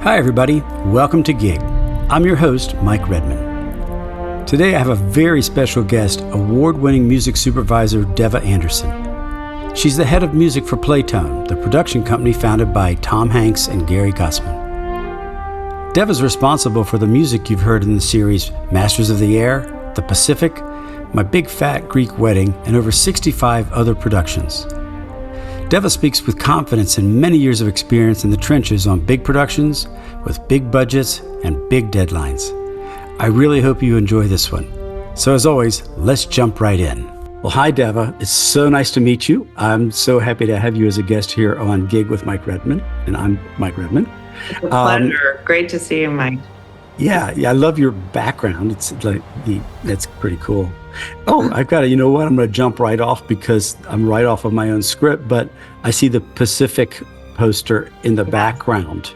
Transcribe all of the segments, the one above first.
Hi everybody, welcome to Gig. I'm your host, Mike Redman. Today I have a very special guest, award-winning music supervisor Deva Anderson. She's the head of music for Playtone, the production company founded by Tom Hanks and Gary Goetzman. Deva's responsible for the music you've heard in the series Masters of the Air, The Pacific, My Big Fat Greek Wedding, and over 65 other productions. Deva speaks with confidence and many years of experience in the trenches on big productions with big budgets and big deadlines. I really hope you enjoy this one. So as always, let's jump right in. Well, hi Deva. It's so nice to meet you. I'm so happy to have you as a guest here on Gig with Mike Redman, and I'm Mike Redman. It's a pleasure. Great to see you, Mike. Yeah, I love your background. It's like that's pretty cool. Oh, I've got to, you know what? I'm going to jump right off because I'm right off of my own script, but I see the Pacific poster in the background.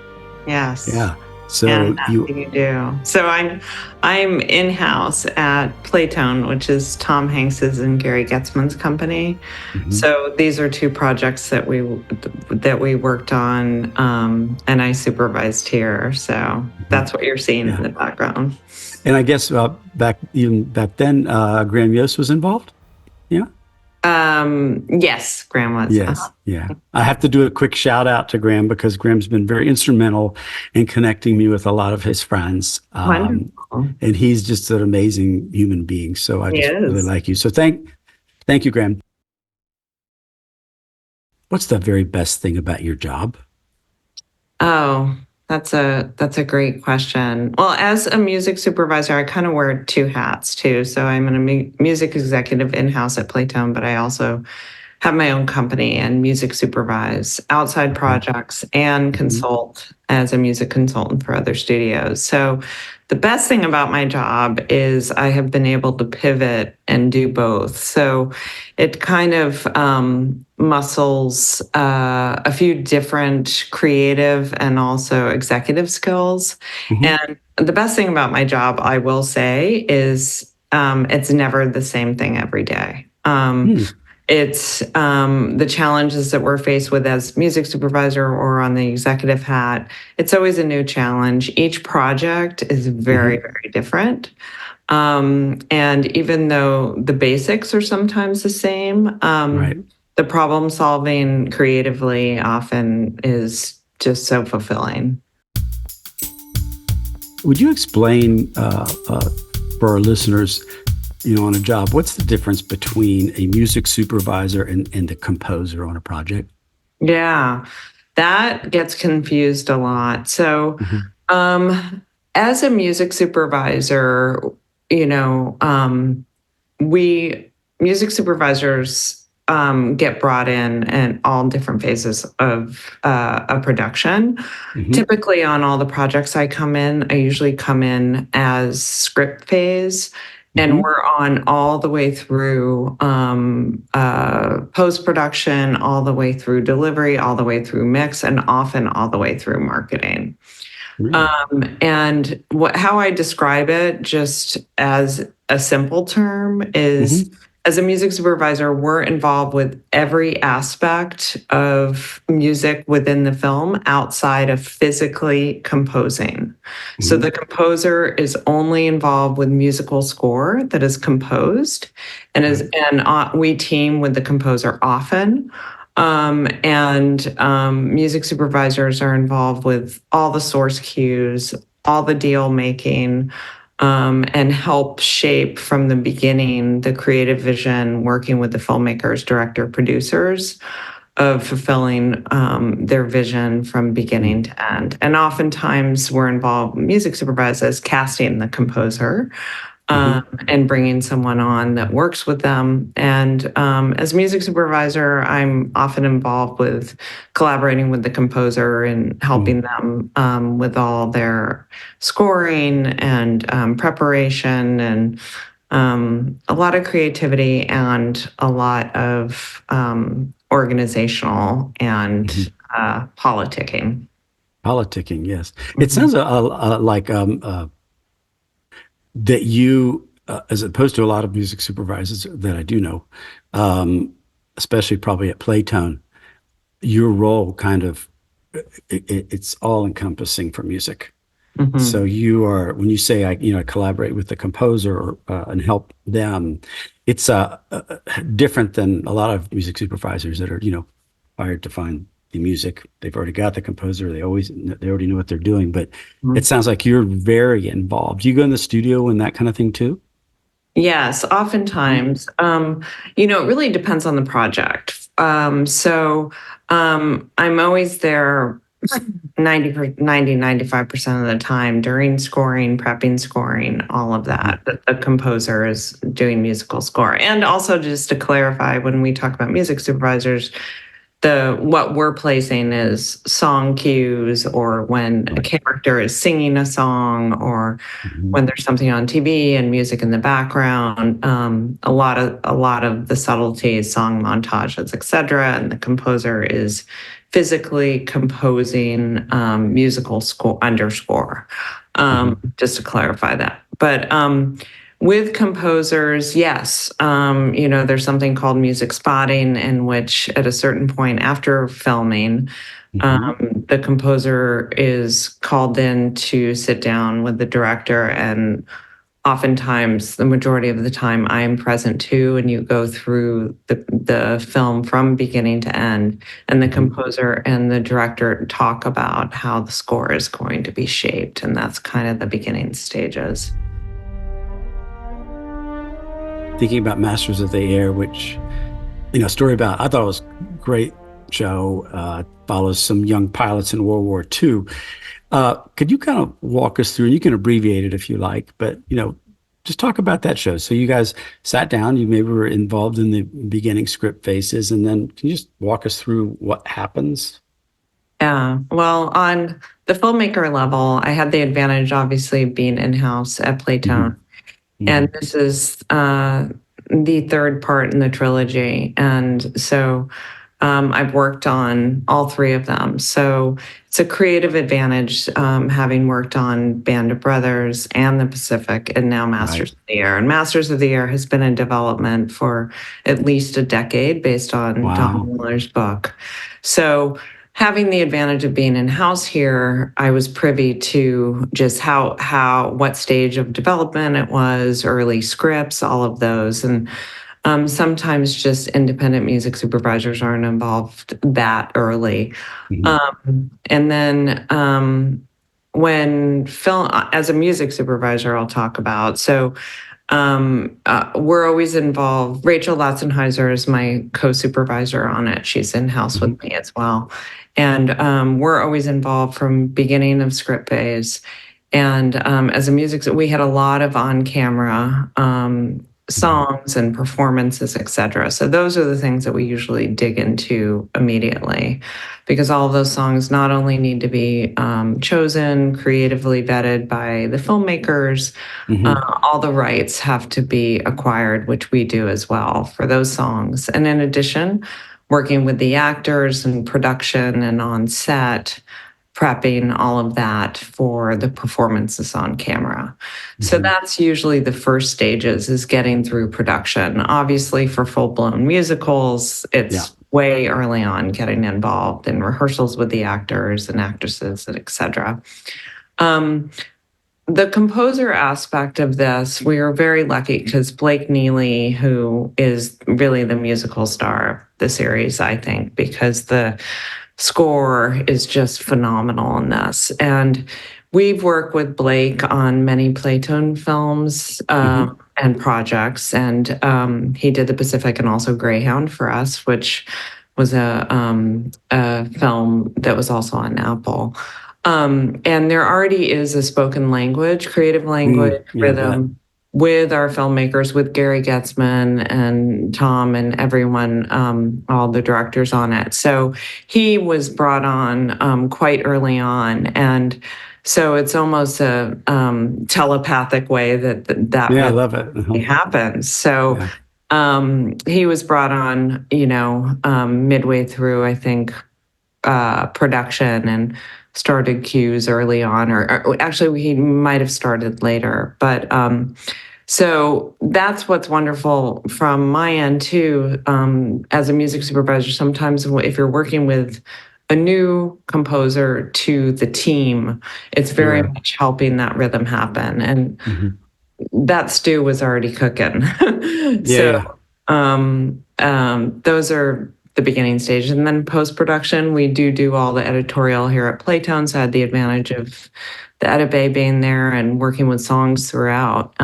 Yes. Yeah. So you do. So I'm in-house at Playtone, which is Tom Hanks's and Gary Goetzman's company. Mm-hmm. So these are two projects that we worked on, and I supervised here. So that's what you're seeing in the background. And I guess back then, Graham Yost was involved. Yeah. Yes, Graham was. Yes. Yeah. I have to do a quick shout out to Graham because Graham's been very instrumental in connecting me with a lot of his friends. Wonderful. And he's just an amazing human being. So I just really like you. So thank you, Graham. What's the very best thing about your job? Oh, that's a great question. Well, as a music supervisor, I kind of wear two hats too. So I'm a music executive in-house at Playtone, but I also have my own company and music supervise outside projects and consult as a music consultant for other studios. So the best thing about my job is I have been able to pivot and do both. So it kind of muscles a few different creative and also executive skills. Mm-hmm. And the best thing about my job, I will say, is it's never the same thing every day. It's the challenges that we're faced with as music supervisor or on the executive hat. It's always a new challenge. Each project is very, very different. And even though the basics are sometimes the same, the problem solving creatively often is just so fulfilling. Would you explain for our listeners, on a job, what's the difference between a music supervisor and a composer on a project? Yeah, that gets confused a lot. So as a music supervisor, music supervisors get brought in all different phases of a production. Mm-hmm. Typically on all the projects I usually come in as script phase. And we're on all the way through post-production, all the way through delivery, all the way through mix, and often all the way through marketing. Really? And how I describe it, just as a simple term, is as a music supervisor, we're involved with every aspect of music within the film outside of physically composing. So the composer is only involved with musical score that is composed, and we team with the composer often. Music supervisors are involved with all the source cues, all the deal making, and help shape from the beginning the creative vision, working with the filmmakers, director, producers, of fulfilling their vision from beginning to end. And oftentimes we're involved, music supervisors, casting the composer and bringing someone on that works with them. And as music supervisor, I'm often involved with collaborating with the composer and helping them with all their scoring and preparation and a lot of creativity and a lot of organizational and politicking. Politicking, yes. It sounds like that you, as opposed to a lot of music supervisors that I do know, especially probably at Playtone, your role kind of it's all encompassing for music. So Mhm. you are, when you say I collaborate with the composer and help them, it's different than a lot of music supervisors that are hired to find the music. They've already got the composer. They already know what they're doing. But it sounds like you're very involved. Do you go in the studio and that kind of thing too? Yes, Mhm. oftentimes. It really depends on the project. I'm always there 95% of the time during scoring, prepping scoring, all of Mhm. that. The composer is doing musical score. And also, just to clarify, when we talk about music supervisors, the what we're placing is song cues, or when a Right. character is singing a song, or Mhm. when there's something on TV and music in the background. A lot of the subtleties, song montages, etc., and the composer is physically composing musical score underscore. Mhm. Just to clarify that, but with composers, yes, there's something called music spotting, in which at a certain point after filming, Mhm. the composer is called in to sit down with the director, and oftentimes, the majority of the time, I am present too. And you go through the film from beginning to end, and the Mhm. composer and the director talk about how the score is going to be shaped, and that's kind of the beginning stages. Thinking about Masters of the Air, which story about, I thought it was a great show. Follows some young pilots in World War II. Could you kind of walk us through, and you can abbreviate it if you like, but just talk about that show. So you guys sat down, you maybe were involved in the beginning script phases, and then can you just walk us through what happens? Yeah. Well, on the filmmaker level, I had the advantage, obviously, of being in house at Hmm. Playtone. And Hmm. this is the third part in the trilogy. And so I've worked on all three of them. So it's a creative advantage, having worked on Band of Brothers and The Pacific, and now Right. Masters of the Air. And Masters of the Air has been in development for at least a decade based on Don Wow. Miller's book. So having the advantage of being in house here, I was privy to just what stage of development it was, early scripts, all of those. And sometimes just independent music supervisors aren't involved that early. Hmm. And then when film, as a music supervisor, I'll talk about. So we're always involved. Rachel Latzenheiser is my co-supervisor on it. She's in house Hmm. with me as well, and we're always involved from beginning of script phase. And as a music, we had a lot of on-camera Hmm. songs and performances, etc. So those are the things that we usually dig into immediately, because all of those songs not only need to be chosen, creatively vetted by the filmmakers, Hmm. all the rights have to be acquired, which we do as well for those songs. And in addition, working with the actors and production and on set, prepping all of that for the performances on camera. So Hmm. that's usually the first stages, is getting through production. Obviously, for full-blown musicals, Yeah. it's way early on, getting involved in rehearsals with the actors and actresses, and etc. Um, the composer aspect of this, we are very lucky because Blake Neely, who is really the musical star of the series, I think, because the score is just phenomenal in this. And we've worked with Blake on many Playtone films Hmm. and projects. And he did The Pacific and also Greyhound for us, which was a film that was also on Apple. And there already is a spoken language, creative language, Yeah, I bet. rhythm with our filmmakers, with Gary Goetzman and Tom and everyone, all the directors on it. So he was brought on quite early on. And so it's almost a telepathic way that Yeah, I really love it. Uh-huh. happens. So Yeah. he was brought on, midway through, I think, production, and started cues early on, or actually he might have started later. But so that's what's wonderful from my end too. As a music supervisor, sometimes if you're working with a new composer to the team, it's very Sure. much helping that rhythm happen. And Mhm. that stew was already cooking. Yeah, So yeah. those are the beginning stage. And then post production, we do all the editorial here at Playtone. So I had the advantage of the edit bay being there and working with songs throughout.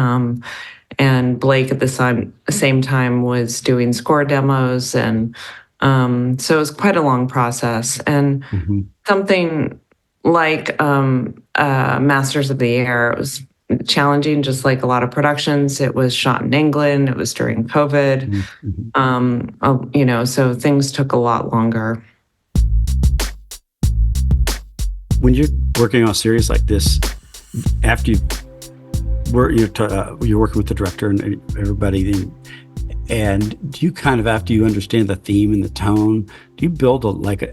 And Blake at the same time was doing score demos. And so it was quite a long process. And Mhm. something like Masters of the Air, it was challenging, just like a lot of productions. It was shot in England. It was during COVID. Mhm. Mhm. So things took a lot longer. When you're working on a series like this, after you're working with the director and everybody, and do you kind of, after you understand the theme and the tone, do you build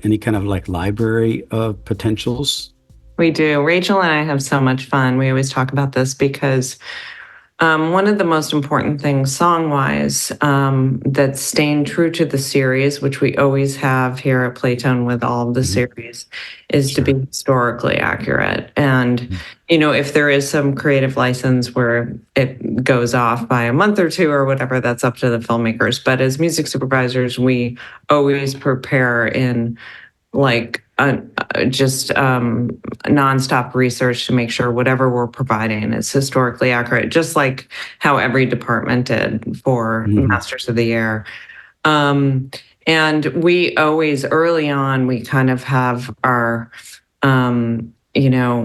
any kind of like library of potentials? We do. Rachel and I have so much fun. We always talk about this because one of the most important things song-wise that's staying true to the series, which we always have here at Playtone with all of the Mhm. series, is to Sure. be historically accurate. And, if there is some creative license where it goes off by a month or two or whatever, that's up to the filmmakers. But as music supervisors, we always prepare in like just nonstop research to make sure whatever we're providing is historically accurate, just like how every department did for Mhm. Masters of the Air. Um, and we always, early on, we kind of have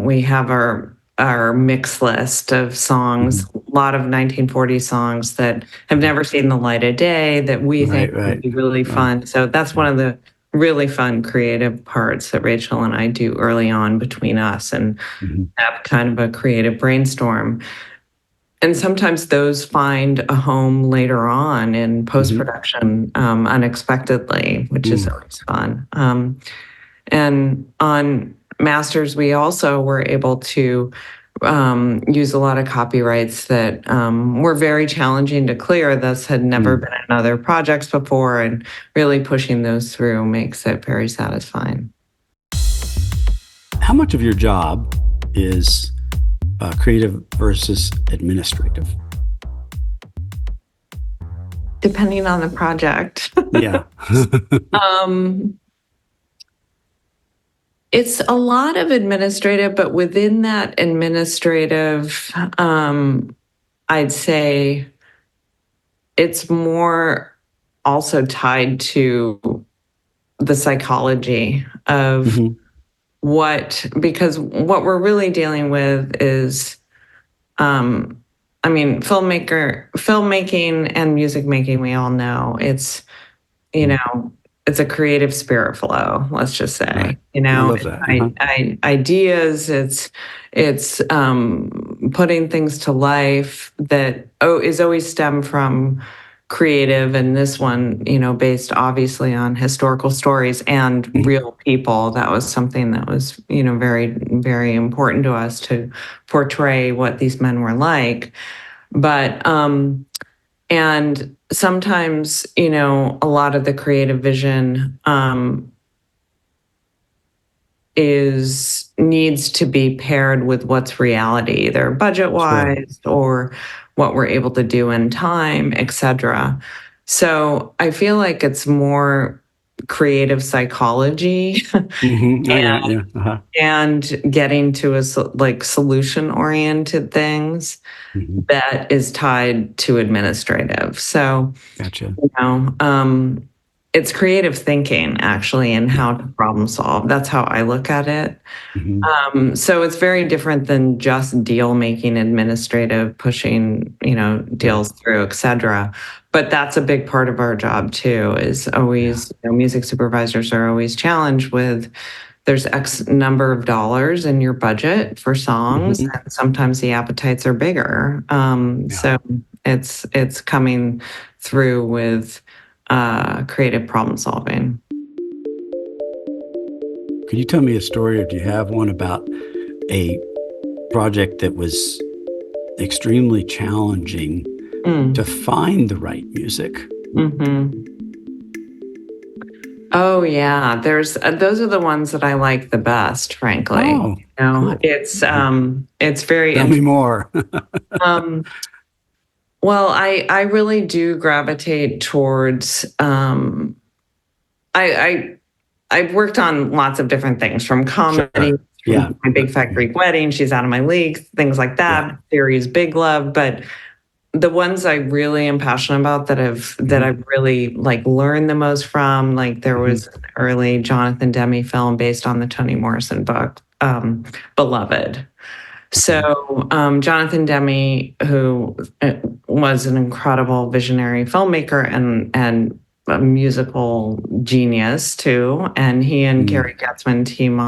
we have our mix list of songs, Mhm. a lot of 1940 songs that have never seen the light of day that we think Right, would right. be really Right. fun. So that's one Yeah. of the really fun creative parts that Rachel and I do early on between us and Mhm. have kind of a creative brainstorm. And sometimes those find a home later on in post Mhm. production unexpectedly, which is Ooh. always fun. And on Masters, we also were able to use a lot of copyrights that were very challenging to clear. This had never Mm. been in other projects before, and really pushing those through makes it very satisfying. How much of your job is creative versus administrative? Depending on the project. Yeah. um, it's a lot of administrative, but within that administrative, I'd say it's more also tied to the psychology of Mhm. because what we're really dealing with is, filmmaking and music making, we all know you Mm. know, it's a creative spirit flow, let's just Right. say. I love It's that. Uh-huh. ideas, it's putting things to life that is always stem from creative, and this one, based obviously on historical stories and Mhm. real people. That was something that was, very, very important to us to portray what these men were like. But and sometimes, a lot of the creative vision is needs to be paired with what's reality, either budget Sure. wise or what we're able to do in time, etc. So I feel like it's more creative psychology Mhm. I got yeah. Uh-huh. and getting to like solution oriented things Mhm. that is tied to administrative. So Gotcha. you know, um, it's creative thinking actually and Yeah. how to problem solve. That's how I look at it. Mhm. So it's very different than just deal making, administrative, pushing, Right. deals through, et cetera. But that's a big part of our job too, is Yeah. always, music supervisors are always challenged with there's X number of dollars in your budget for songs, Mhm. and sometimes the appetites are bigger. Yeah. So it's coming through with creative problem solving. Could you tell me a story, or do you have one about a project that was extremely challenging to Mm. find the right music? Hmm. Oh yeah, there's those are the ones that I like the best, frankly. Oh, cool. It's very Tell me more. um, well, I really do gravitate towards I I've worked on lots of different things from comedy, Sure. Yeah. from My Big Fat Greek Wedding, She's Out of My League, things like Yeah. that, series Big Love, but the ones I really am passionate about that I've really like learned the most from, like there Mhm. was an early Jonathan Demme film based on the Toni Morrison book, Beloved. Okay. So Jonathan Demme, who was an incredible visionary filmmaker and a musical genius too, and he and Mm. Gary Goetzman team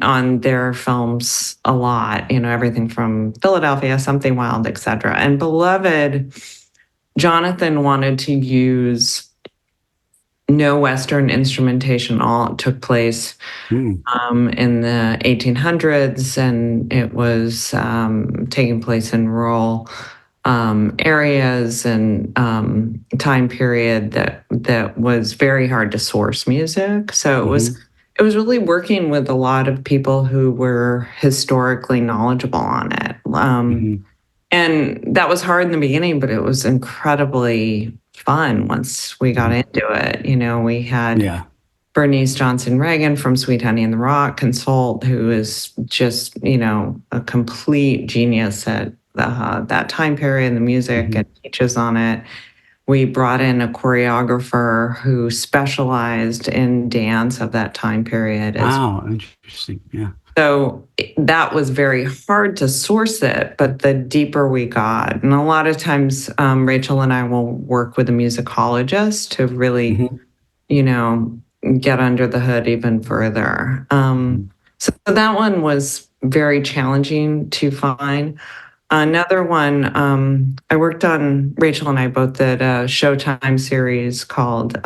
on their films a lot, everything from Philadelphia, Something Wild, etc. And Beloved, Jonathan wanted to use no Western instrumentation. All took place Mm. in the 1800s, and it was taking place in rural areas and time period that was very hard to source music. So Mhm. it was really working with a lot of people who were historically knowledgeable on it. Mhm. And that was hard in the beginning, but it was incredibly fun once we got Mhm. into it. We had Yeah. Bernice Johnson Reagan from Sweet Honey and the Rock consult, who is just, a complete genius at that time period, the music, Mhm. and teaches on it. We brought in a choreographer who specialized in dance of that time period as Wow, interesting. Yeah. so that was very hard to source it, but the deeper we got, and a lot of times Rachel and I will work with a musicologist to really, Mhm. you know, get under the hood even further. Mhm. So that one was very challenging to find. Another one, I worked on, Rachel and I both did a Showtime series called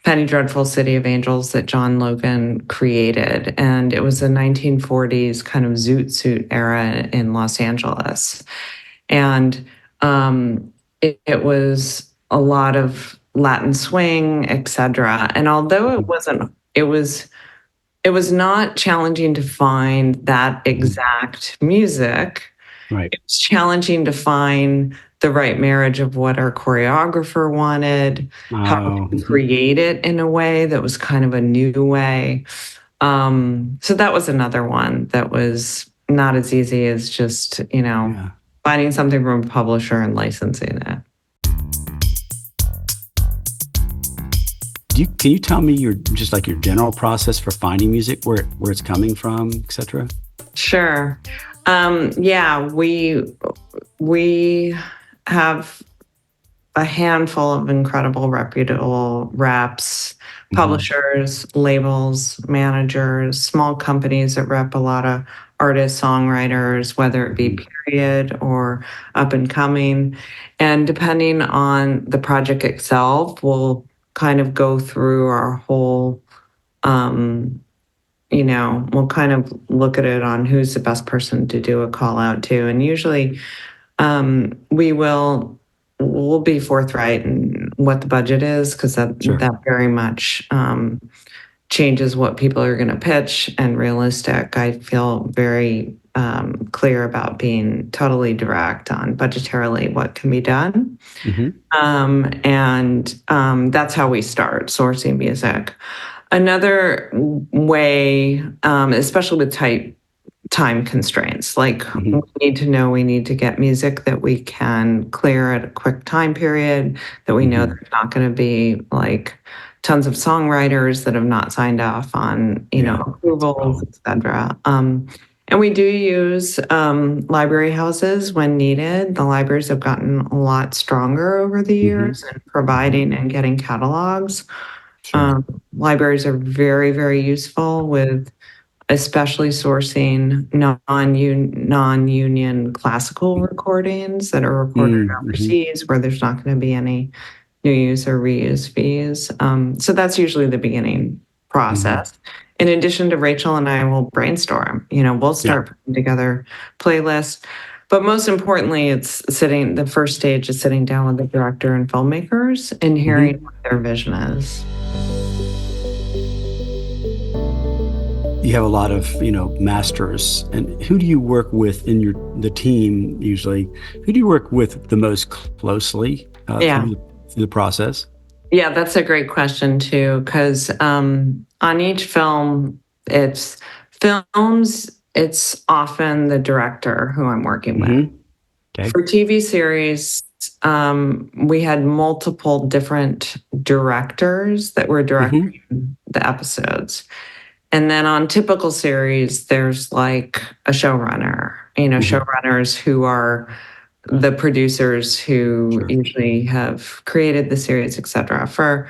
Penny Dreadful City of Angels that John Logan created. And it was a 1940s kind of zoot suit era in Los Angeles. And it was a lot of Latin swing, etc. And although Mhm. it was not challenging to find that Mhm. exact music. Right. It was challenging to find the right marriage of what our choreographer wanted, how Oh, to mhm. create it in a way that was kind of a new way. So that was another one that was not as easy as just, Yeah. finding something from a publisher and licensing it. Can you tell me your general process for finding music, where it's coming from, etc.? Sure. Yeah, we have a handful of incredible, reputable reps, Mhm. publishers, labels, managers, small companies that rep a lot of artists, songwriters, whether it be Mhm. period or up and coming. And depending on the project itself, we'll kind of go through our whole, um, we'll kind of look at it on who's the best person to do a call out to. And usually we'll be forthright in what the budget is because Sure. that very much changes what people are going to pitch and realistic. I feel very clear about being totally direct on budgetarily what can be done. Mhm. And that's how we start sourcing music. Another way, especially with tight time constraints. Like Mhm. we need to get music that we can clear at a quick time period, that we know Mhm. there's not going to be like tons of songwriters that have not signed off on, Yeah, that's a approvals, problem. et cetera. And we do use library houses when needed. The libraries have gotten a lot stronger over the Mhm. years in Mhm. providing and getting catalogs. Sure. Libraries are very, very useful with especially sourcing non-union classical recordings that are recorded Mhm. overseas where there's not going to be any new use or reuse fees. So that's usually the beginning Mhm. process. In addition to Rachel and I will brainstorm, we'll Yeah. start putting together playlists. But most importantly, the first stage is sitting down with the director and filmmakers and hearing Mhm. what their vision is. you have a lot of, masters. And who do you work with in the team usually? Who do you work with the most closely Yeah. through the process? Yeah, that's a great question too, because on each film, it's it's often the director who I'm working with. Okay. For TV series, we had multiple different directors that were directing the episodes. And then on typical series, there's like a showrunner, showrunners who are the producers who usually have created the series, etc. For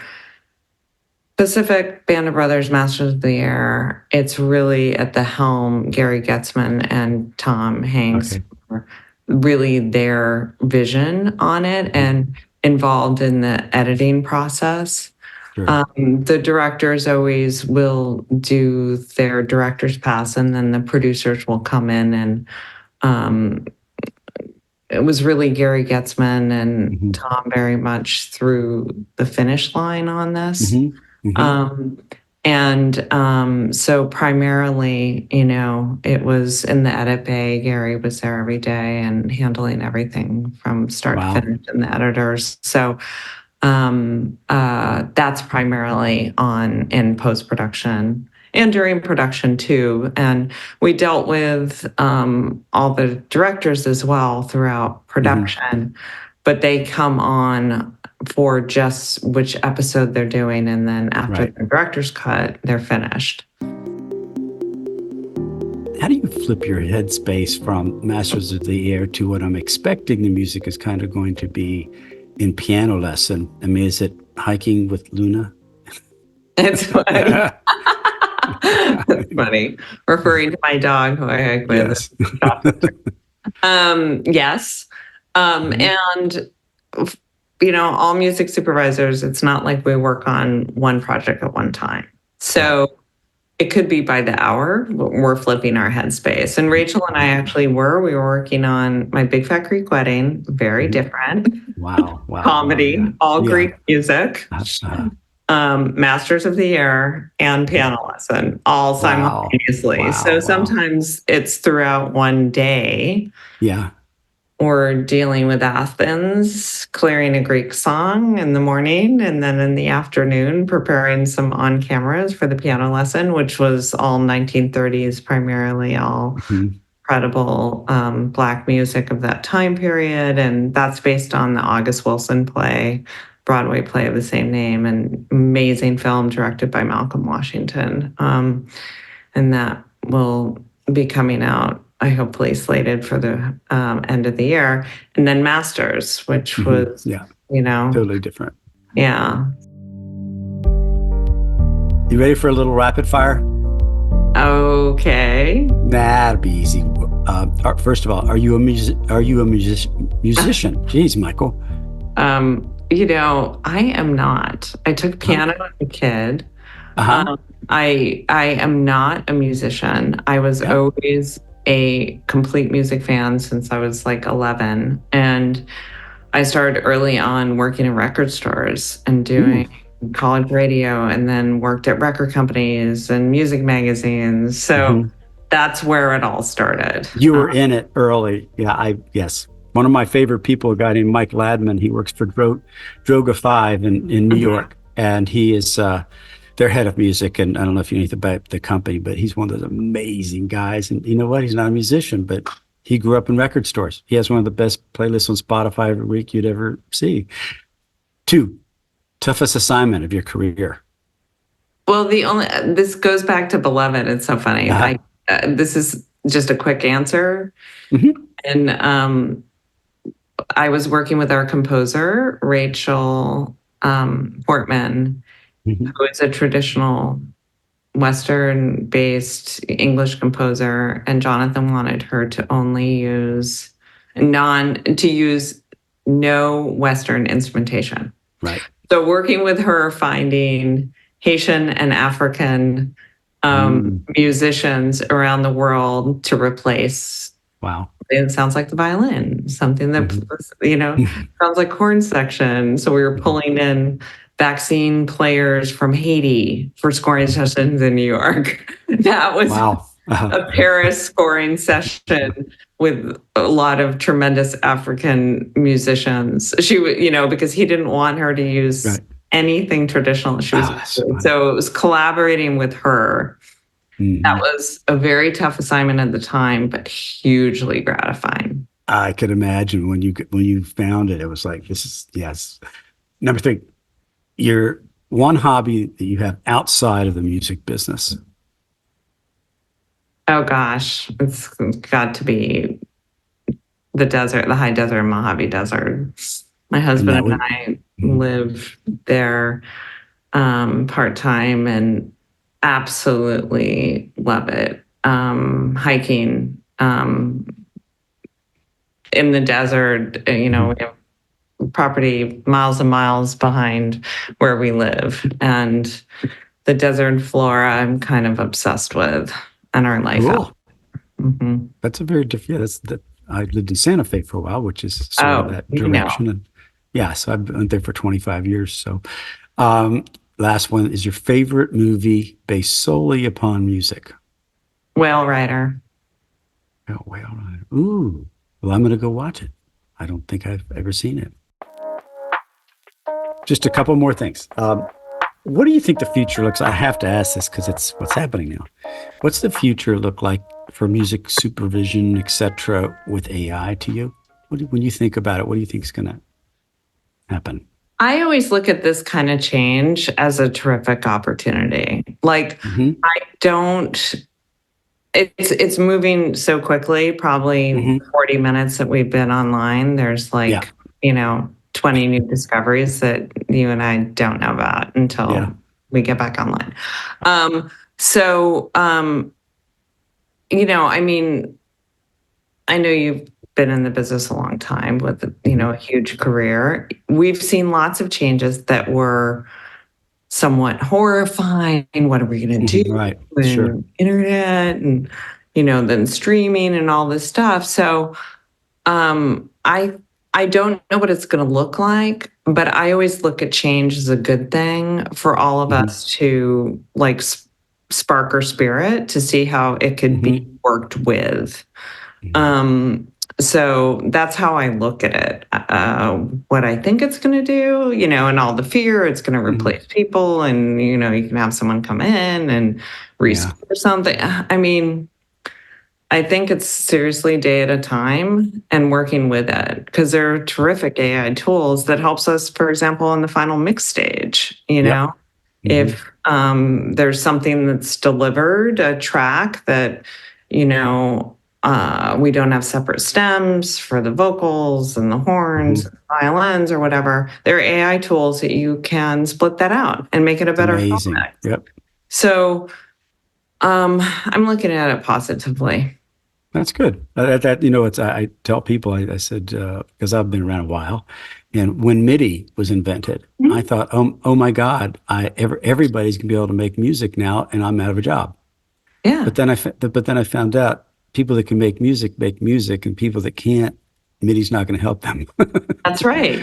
Pacific, Band of Brothers, Masters of the Air, it's really at the helm, Gary Goetzman and Tom Hanks, really their vision on it and involved in the editing process. The directors always will do their director's pass, and then the producers will come in and it was really Gary Goetzman and Tom very much through the finish line on this. So primarily, it was in the edit bay. Gary was there every day and handling everything from start to finish in the editors. So that's primarily in post-production and during production too. And we dealt with all the directors as well throughout production, but they come on for just which episode they're doing. And then after the director's cut, they're finished. How do you flip your headspace from Masters of the Air to what I'm expecting the music is kind of going to be in piano lesson? I mean, is it hiking with Luna? It's funny. That's funny. Referring to my dog who I hike with. Yes. And, all music supervisors, it's not like we work on one project at one time. So it could be by the hour, we're flipping our headspace. And Rachel and I actually we were working on My Big Fat Greek Wedding, very different. Wow. Comedy, all Greek music. Masters of the Air and piano lesson, all simultaneously. So sometimes it's throughout one day. Yeah. Or dealing with Athens, clearing a Greek song in the morning, and then in the afternoon, preparing some on cameras for the piano lesson, which was all 1930s, primarily all incredible Black music of that time period. And that's based on the August Wilson play, Broadway play of the same name, an amazing film directed by Malcolm Washington. And that will be coming out, I hopefully slated for the end of the year. And then Masters, which was, totally different. Yeah. You ready for a little rapid fire? Okay. That'll be easy. First of all, are you a musician? Jeez, Michael. I am not. I took piano as a kid. I am not a musician. I was always a complete music fan since I was like 11. And I started early on working in record stores and doing college radio, and then worked at record companies and music magazines. So that's where it all started. You were in it early. Yeah, yes. One of my favorite people, a guy named Mike Redman, he works for Droga 5 in New York. And he is their head of music. And I don't know if you know anything about the company, but he's one of those amazing guys. And you know what? He's not a musician, but he grew up in record stores. He has one of the best playlists on Spotify every week you'd ever see. 2, toughest assignment of your career. Well, this goes back to Beloved. It's so funny. This is just a quick answer. And I was working with our composer, Rachel Portman, who is a traditional Western-based English composer, and Jonathan wanted her to only use no Western instrumentation. Right. So working with her, finding Haitian and African musicians around the world to replace. Wow. It sounds like the violin, something that sounds like horn section. So we were pulling in vaccine players from Haiti for scoring sessions in New York. That was Wow. a Paris scoring session with a lot of tremendous African musicians. She, because he didn't want her to use Right. anything traditional. She was That's funny. so it was collaborating with her. That was a very tough assignment at the time, but hugely gratifying. I could imagine when you found it, it was like, this is, yes. Number 3, your one hobby that you have outside of the music business. Oh gosh, it's got to be the desert, the high desert, Mojave Desert. My husband and I live there part-time and absolutely love it. Hiking in the desert, we have property miles and miles behind where we live. And the desert flora I'm kind of obsessed with, and our life out. Mm-hmm. That's a very different, I lived in Santa Fe for a while, which is sort of that direction. And so I've been there for 25 years. So last one is your favorite movie based solely upon music. Whale Rider. Oh, Whale Rider. Ooh. Well, I'm going to go watch it. I don't think I've ever seen it. Just a couple more things. What do you think the future looks like? I have to ask this because it's what's happening now. What's the future look like for music supervision, et cetera, with AI to you? When you think about it, what do you think is going to happen? I always look at this kind of change as a terrific opportunity. It's moving so quickly, probably 40 minutes that we've been online. There's 20 new discoveries that you and I don't know about until we get back online. I know you've been in the business a long time with, a huge career. We've seen lots of changes that were somewhat horrifying. What are we going to do? Right. And Sure. internet and, then streaming and all this stuff. So I don't know what it's going to look like, but I always look at change as a good thing for all of us to spark our spirit to see how it could be worked with. So that's how I look at it. What I think it's going to do, and all the fear, it's going to replace people, and you can have someone come in and restore something. I think it's seriously day at a time and working with it, because there are terrific AI tools that helps us, for example, in the final mix stage. If there's something that's delivered, a track that, we don't have separate stems for the vocals and the horns, and violins or whatever, there are AI tools that you can split that out and make it a better amazing. mix. Yep. So I'm looking at it positively. That's good. I tell people, I said, because I've been around a while, and when MIDI was invented, I thought, oh my God, everybody's gonna be able to make music now, and I'm out of a job. Yeah. But then I found out people that can make music, and people that can't, MIDI's not going to help them. That's right.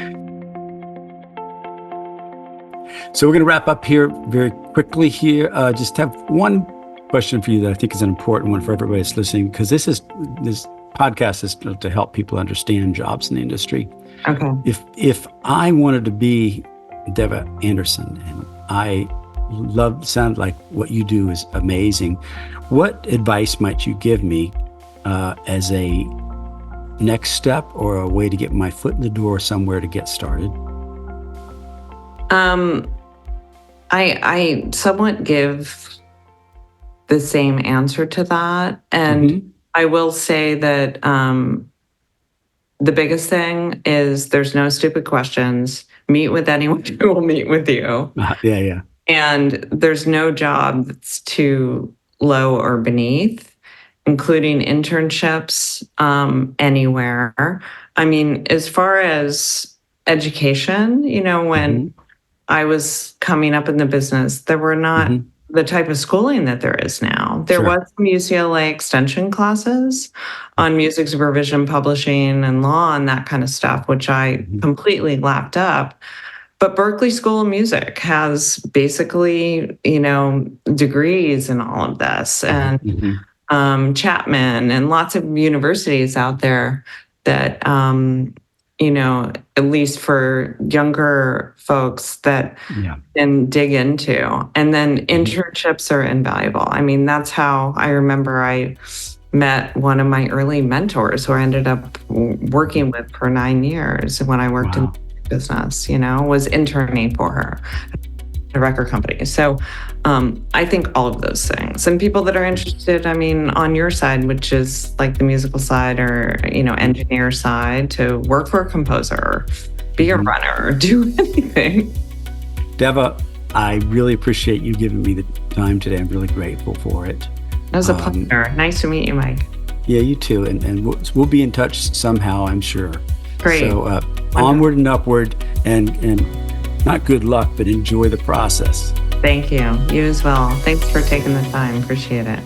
So we're going to wrap up here very quickly here. Just have one question for you that I think is an important one for everybody that's listening, because this podcast is to help people understand jobs in the industry. Okay. If I wanted to be Deva Anderson, and I sound like what you do is amazing, what advice might you give me as a next step or a way to get my foot in the door somewhere to get started? I somewhat give the same answer to that. And I will say that the biggest thing is there's no stupid questions. Meet with anyone who will meet with you. Yeah. And there's no job that's too low or beneath, including internships anywhere. As far as education, when I was coming up in the business, there were not the type of schooling that there is now. There was some UCLA extension classes on music supervision, publishing, and law, and that kind of stuff, which I completely lapped up. But Berklee School of Music has basically, degrees in all of this, and Chapman and lots of universities out there that, at least for younger folks that can dig into. And then internships are invaluable. I mean, that's how I remember I met one of my early mentors who I ended up working with for 9 years when I worked in the business, was interning for her at a record company. So I think all of those things. And people that are interested, on your side, which is like the musical side or, engineer side, to work for a composer, be a runner, do anything. Deva, I really appreciate you giving me the time today. I'm really grateful for it. It was a pleasure. Nice to meet you, Mike. Yeah, you too. And we'll be in touch somehow, I'm sure. Great. So onward and upward, and not good luck, but enjoy the process. Thank you. You as well. Thanks for taking the time. Appreciate it.